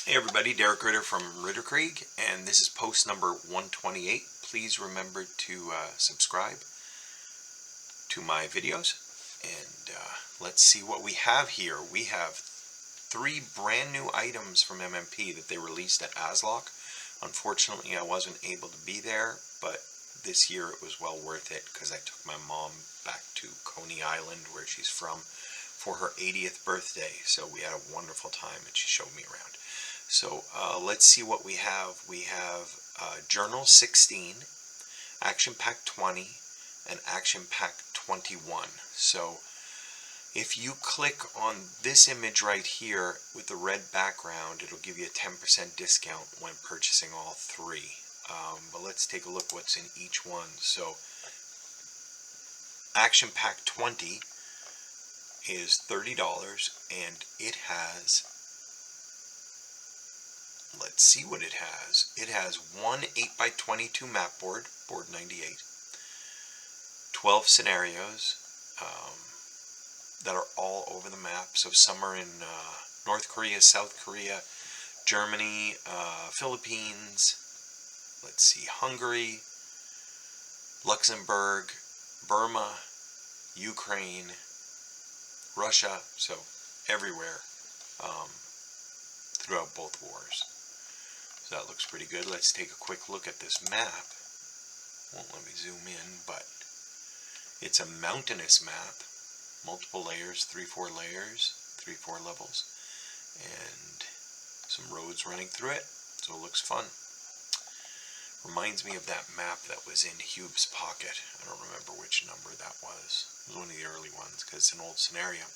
Hey everybody, Derek Ritter from Ritterkrieg, and this is post number 128. Please remember to subscribe to my videos, and let's see what we have here. We have 3 brand new items from MMP that they released at ASLOC. Unfortunately, I wasn't able to be there, but this year it was well worth it because I took my mom back to Coney Island, where she's from, for her 80th birthday. So we had a wonderful time and she showed me around. So let's see what we have. We have Journal 16, Action Pack 20, and Action Pack 21. So if you click on this image right here with the red background, it'll give you a 10% discount when purchasing all 3. But let's take a look what's in each one. So Action Pack 20 is $30, and it has, let's see what it has. It has one 8x22 map board, board 98, 12 scenarios that are all over the map. So some are in North Korea, South Korea, Germany, Philippines, let's see, Hungary, Luxembourg, Burma, Ukraine, Russia, so everywhere throughout both wars. So that looks pretty good. Let's take a quick look at this map. Won't let me zoom in, but it's a mountainous map. Multiple layers, 3-4 layers, 3-4 levels, and some roads running through it. So it looks fun. Reminds me of that map that was in Hube's pocket. I don't remember which number that was. It was one of the early ones because it's an old scenario.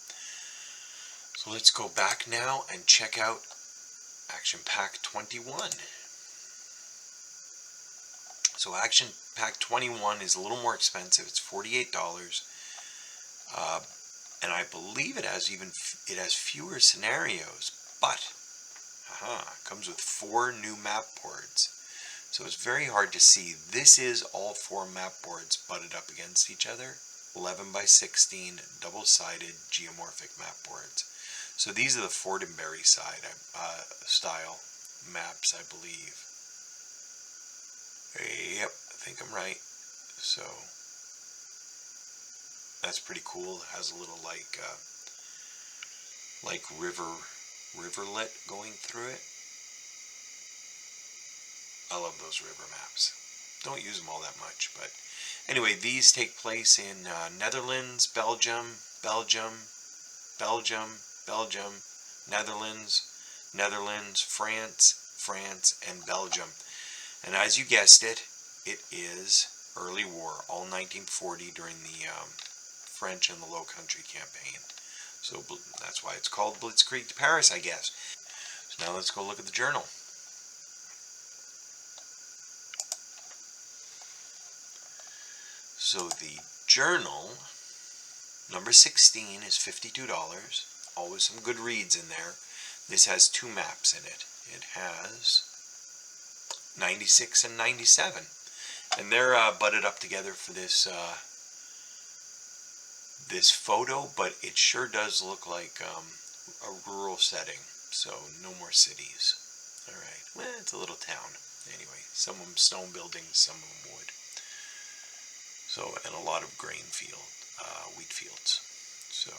So let's go back now and check out Action Pack 21. So Action Pack 21 is a little more expensive. It's $48, and I believe it has fewer scenarios. But it comes with 4 new map boards. So it's very hard to see. This is all 4 map boards butted up against each other. 11x16 double-sided geomorphic map boards. So these are the Fortenberry side style maps, I believe. Yep, I think I'm right. So that's pretty cool. It has a little like riverlet going through it. I love those river maps. Don't use them all that much, but anyway, these take place in Netherlands, Belgium, Netherlands, France, and Belgium. And as you guessed it, it is early war, all 1940 during the French and the Low Country campaign. So that's why it's called Blitzkrieg to Paris, I guess. So now let's go look at the journal. So the journal, number 16, is $52. Always some good reads in there. This has 2 maps in it. It has 96 and 97. And they're butted up together for this this photo, but it sure does look like a rural setting. So no more cities. Alright, well, it's a little town. Anyway, some of them stone buildings, some of them wood. So, and a lot of wheat fields. So,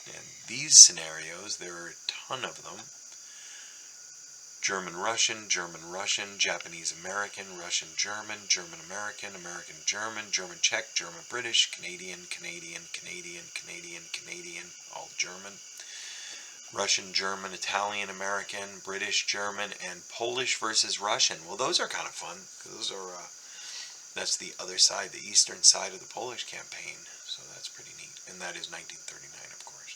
and these scenarios, there are a ton of them. German-Russian, German-Russian, Japanese-American, Russian-German, German-American, American-German, German-Czech, German-British, Canadian, all German. Russian-German, Italian-American, British-German, and Polish versus Russian. Well, those are kind of fun, because those are... that's the other side, the eastern side of the Polish campaign. So that's pretty neat. And that is 1939, of course.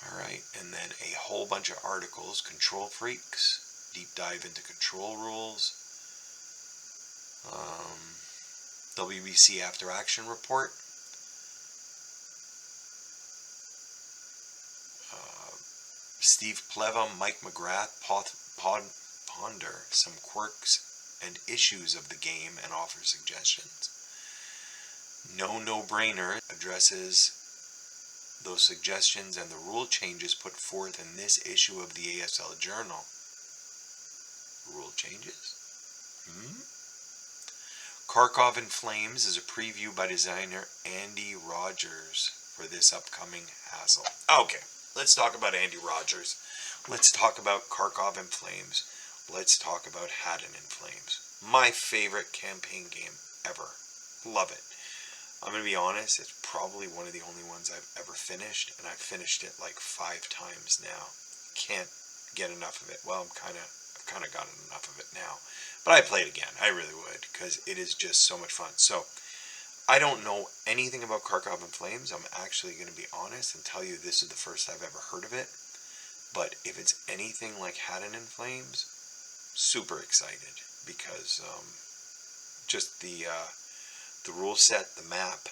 Alright, and then a whole bunch of articles. Control Freaks, deep dive into control rules. WBC After Action Report. Steve Pleva, Mike McGrath ponder some quirks and issues of the game and offer suggestions. No-brainer addresses those suggestions and the rule changes put forth in this issue of the ASL Journal. Rule changes. Kharkov in Flames is a preview by designer Andy Rogers for this upcoming hassle. Okay, let's talk about Andy Rogers. Let's talk about Kharkov in Flames. Let's talk about Haddon in Flames. My favorite campaign game ever. Love it. I'm going to be honest, it's probably one of the only ones I've ever finished, and I've finished it like 5 times now. Can't get enough of it. Well, I've kind of gotten enough of it now. But I'd play it again. I really would, because it is just so much fun. So, I don't know anything about Kharkov in Flames. I'm actually going to be honest and tell you this is the first I've ever heard of it. But if it's anything like Haddon in Flames, super excited, because just the rule set, the map,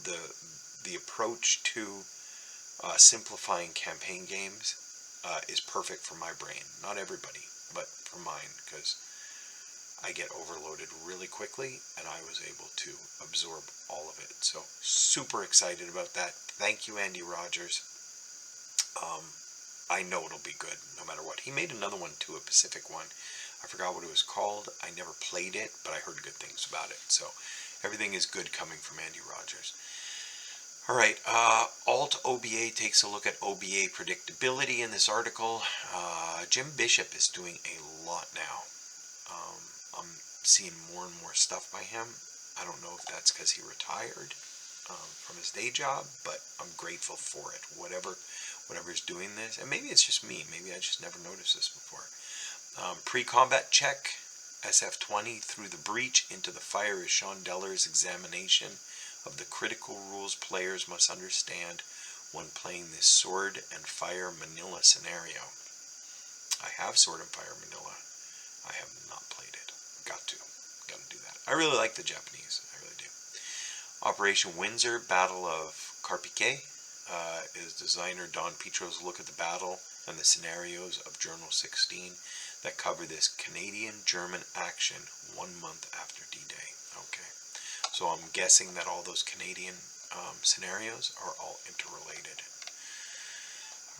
the approach to simplifying campaign games is perfect for my brain. Not everybody, but for mine, because I get overloaded really quickly, and I was able to absorb all of it. So super excited about that. Thank you, Andy Rogers. I know it'll be good no matter what. He made another one too, a Pacific one. I forgot what it was called. I never played it, but I heard good things about it. So everything is good coming from Andy Rogers. All right, Alt OBA takes a look at OBA predictability in this article. Jim Bishop is doing a lot now. I'm seeing more and more stuff by him. I don't know if that's because he retired from his day job, but I'm grateful for it. Whatever's doing this, and maybe it's just me. Maybe I just never noticed this before. Pre-combat check, SF-20 through the breach into the fire is Sean Deller's examination of the critical rules players must understand when playing this Sword and Fire Manila scenario. I have Sword and Fire Manila. I have not played it. Got to do that. I really like the Japanese. I really do. Operation Windsor, Battle of Carpiquet, is designer Don Petro's look at the battle and the scenarios of Journal 16 that cover this Canadian-German action 1 month after D-Day. Okay, so I'm guessing that all those Canadian scenarios are all interrelated.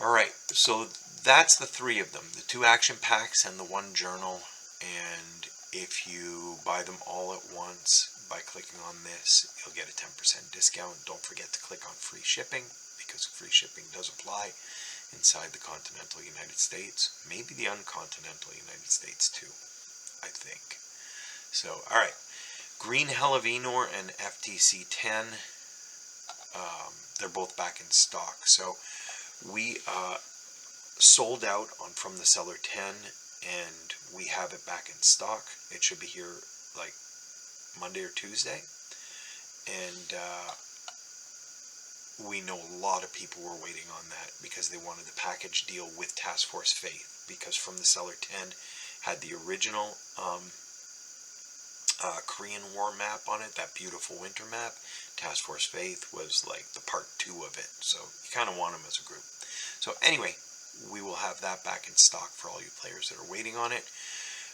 All right, so that's the 3 of them, the 2 action packs and the 1 journal. And if you buy them all at once by clicking on this, you'll get a 10% discount. Don't forget to click on free shipping, because free shipping does apply inside the continental United States, maybe the uncontinental United States too, I think. So, all right, Green Hell of Enor and FTC 10, they're both back in stock. So we sold out on From the Cellar 10, and we have it back in stock. It should be here like Monday or Tuesday, and we know a lot of people were waiting on that because they wanted the package deal with Task Force Faith, because From the Cellar 10 had the original Korean War map on it, that beautiful winter map. Task Force Faith was like the part 2 of it, so you kind of want them as a group. So anyway, we will have that back in stock for all you players that are waiting on it.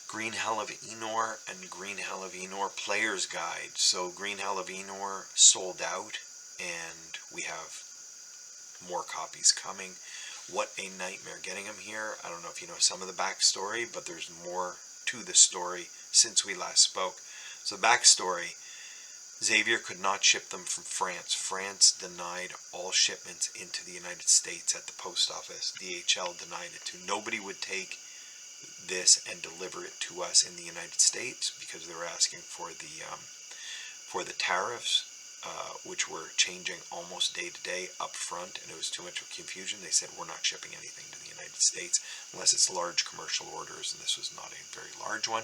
Green Hell of Enor and Green Hell of Enor Player's Guide. So Green Hell of Enor sold out, and we have more copies coming. What a nightmare getting them here. I don't know if you know some of the backstory, but there's more to the story since we last spoke. So backstory, Xavier could not ship them from France. France denied all shipments into the United States at the post office. DHL denied it too. Nobody would take this and deliver it to us in the United States because they were asking for the tariffs, which were changing almost day to day up front, and it was too much of confusion. They said, we're not shipping anything to the United States unless it's large commercial orders, and this was not a very large one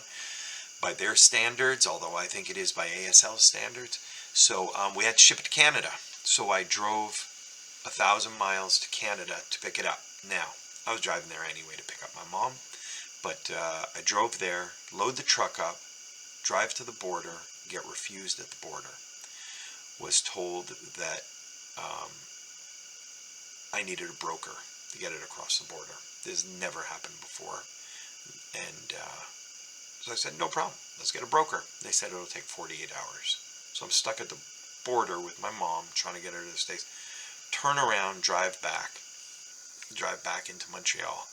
by their standards, although I think it is by ASL standards. So we had to ship it to Canada. So I drove 1,000 miles to Canada to pick it up. Now, I was driving there anyway to pick up my mom, but I drove there, load the truck up, drive to the border, get refused at the border. Was told that I needed a broker to get it across the border. This never happened before. And so I said, no problem, let's get a broker. They said it'll take 48 hours. So I'm stuck at the border with my mom trying to get her to the States. Turn around, drive back into Montreal.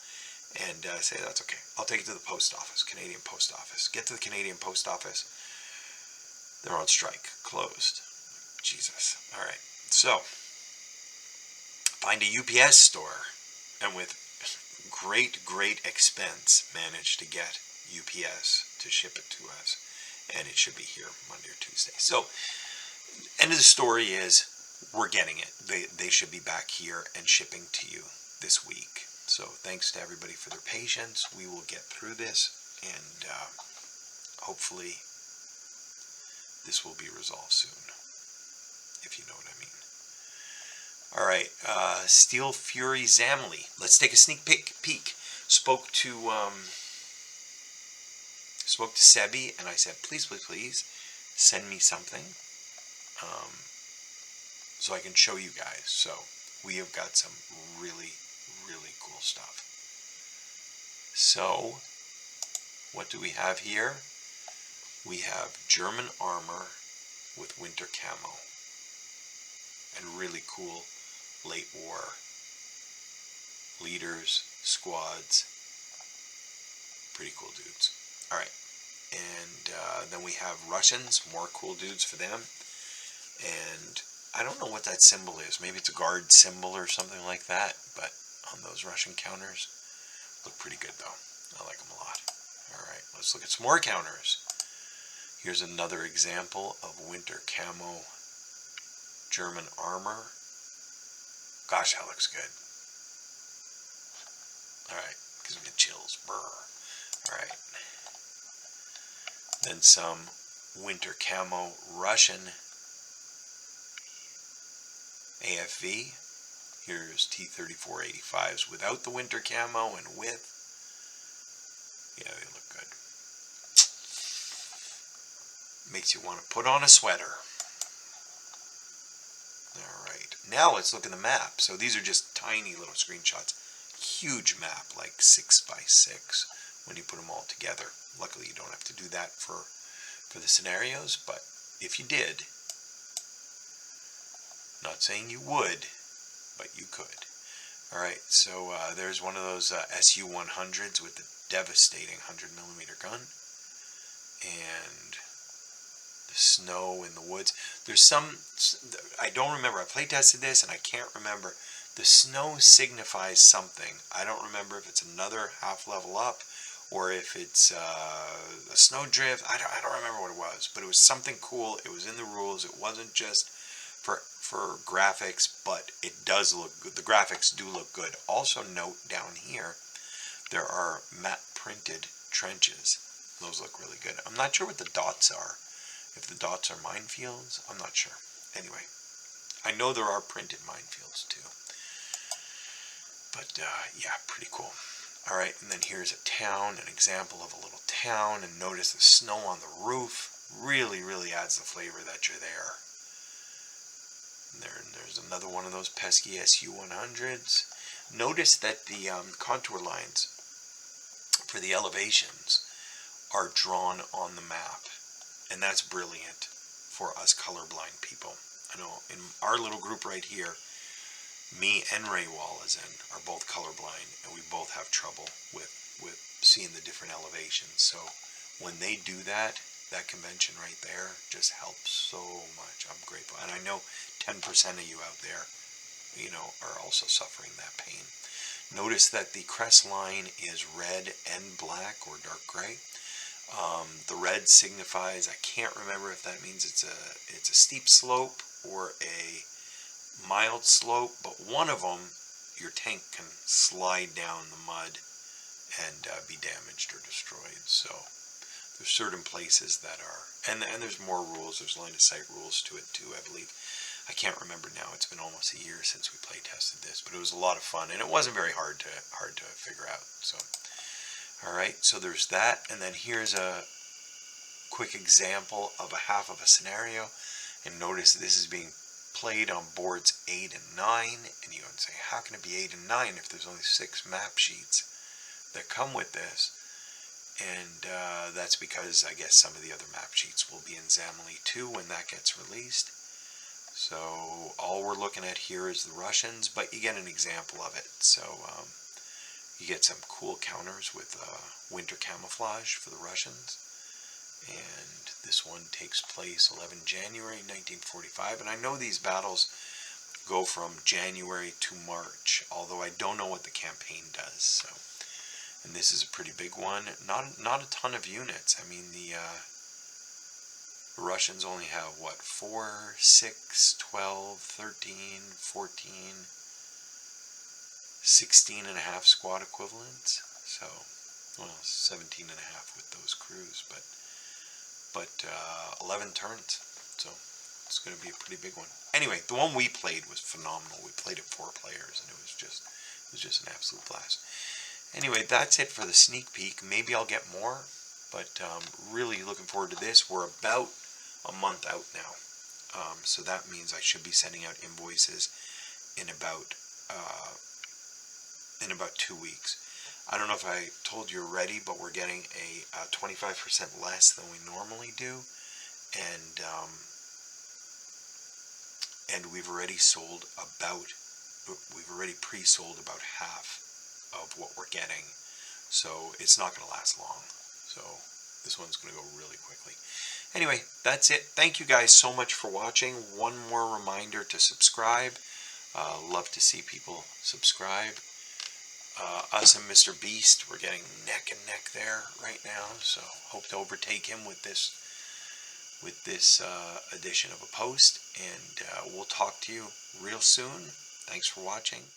and say that's okay. I'll take it to the post office, Canadian Post Office. Get to the Canadian Post Office. They're on strike, closed. Jesus. All right. So find a UPS store, and with great expense managed to get UPS to ship it to us, and it should be here Monday or Tuesday. So end of the story is we're getting it. They should be back here and shipping to you this week. So thanks to everybody for their patience. We will get through this, and hopefully this will be resolved soon, if you know what I mean. All right, Steel Fury Zamoli. Let's take a sneak peek. Spoke to Sebi, and I said, please send me something so I can show you guys. So we have got some really cool stuff. So what do we have here? We have German armor with winter camo and really cool late war leaders, squads. Pretty cool dudes. All right, and then we have Russians, more cool dudes for them. And I don't know what that symbol is. Maybe it's a guard symbol or something like that, but on those Russian counters, look pretty good though. I like them a lot. All right, let's look at some more counters. Here's another example of winter camo German armor. Gosh, that looks good. All right, gives me the chills. Brr. All right. Then some winter camo Russian AFV. Here's T-3485s without the winter camo and with. Yeah, they look good. Makes you want to put on a sweater. Alright, now let's look at the map. So these are just tiny little screenshots. Huge map, like 6x6 when you put them all together. Luckily you don't have to do that for the scenarios, but if you did, not saying you would, but you could. Alright, so there's one of those SU-100s with the devastating 100mm gun. And the snow in the woods. There's some, I don't remember, I play tested this and I can't remember. The snow signifies something. I don't remember if it's another half level up or if it's a snow drift. I don't remember what it was, but it was something cool. It was in the rules. It wasn't just for graphics, but it does look good. The graphics do look good. Also note down here, there are matte printed trenches. Those look really good. I'm not sure what the dots are. If the dots are minefields, I'm not sure. Anyway, I know there are printed minefields too. But yeah, pretty cool. Alright, and then here's a town, an example of a little town, and notice the snow on the roof. Really adds the flavor that you're there. And there's another one of those pesky SU-100s. Notice that the contour lines for the elevations are drawn on the map. And that's brilliant for us colorblind people. I know in our little group right here, me and Ray Wallazin are both colorblind, and we both have trouble with seeing the different elevations. So when they do that convention right there just helps so much. I'm grateful. And I know 10% of you out there, you know, are also suffering that pain. Notice that the crest line is red and black or dark gray. The red signifies, I can't remember if that means it's a steep slope or a mild slope, but one of them, your tank can slide down the mud and be damaged or destroyed. So there's certain places that are, and there's more rules. There's line of sight rules to it too, I believe. I can't remember now. It's been almost a year since we play tested this, but it was a lot of fun, and it wasn't very hard to figure out. So. Alright, so there's that, and then here's a quick example of a half of a scenario, and notice this is being played on boards 8 and 9, and you would say, how can it be 8 and 9 if there's only 6 map sheets that come with this? And that's because I guess some of the other map sheets will be in Zamoli 2 when that gets released. So all we're looking at here is the Russians, but you get an example of it. So You get some cool counters with winter camouflage for the Russians. And this one takes place 11 January 1945. And I know these battles go from January to March, although I don't know what the campaign does. So, and this is a pretty big one. Not a ton of units. I mean, the Russians only have, what, 4, 6, 12, 13, 14, 16 and a half squad equivalents. So, well, 17 and a half with those crews, but 11 turns. So it's going to be a pretty big one. Anyway, the one we played was phenomenal. We played it 4 players, and it was just an absolute blast. Anyway, that's it for the sneak peek. Maybe I'll get more, but really looking forward to this. We're about a month out now, so that means I should be sending out invoices in about 2 weeks. I don't know if I told you already, but we're getting a 25% less than we normally do, and we've already pre-sold about half of what we're getting, so it's not going to last long. So this one's going to go really quickly. Anyway, that's it. Thank you guys so much for watching. One more reminder to subscribe. Love to see people subscribe. Us and Mr. Beast, we're getting neck and neck there right now, so hope to overtake him with this edition of a post, and we'll talk to you real soon. Thanks for watching.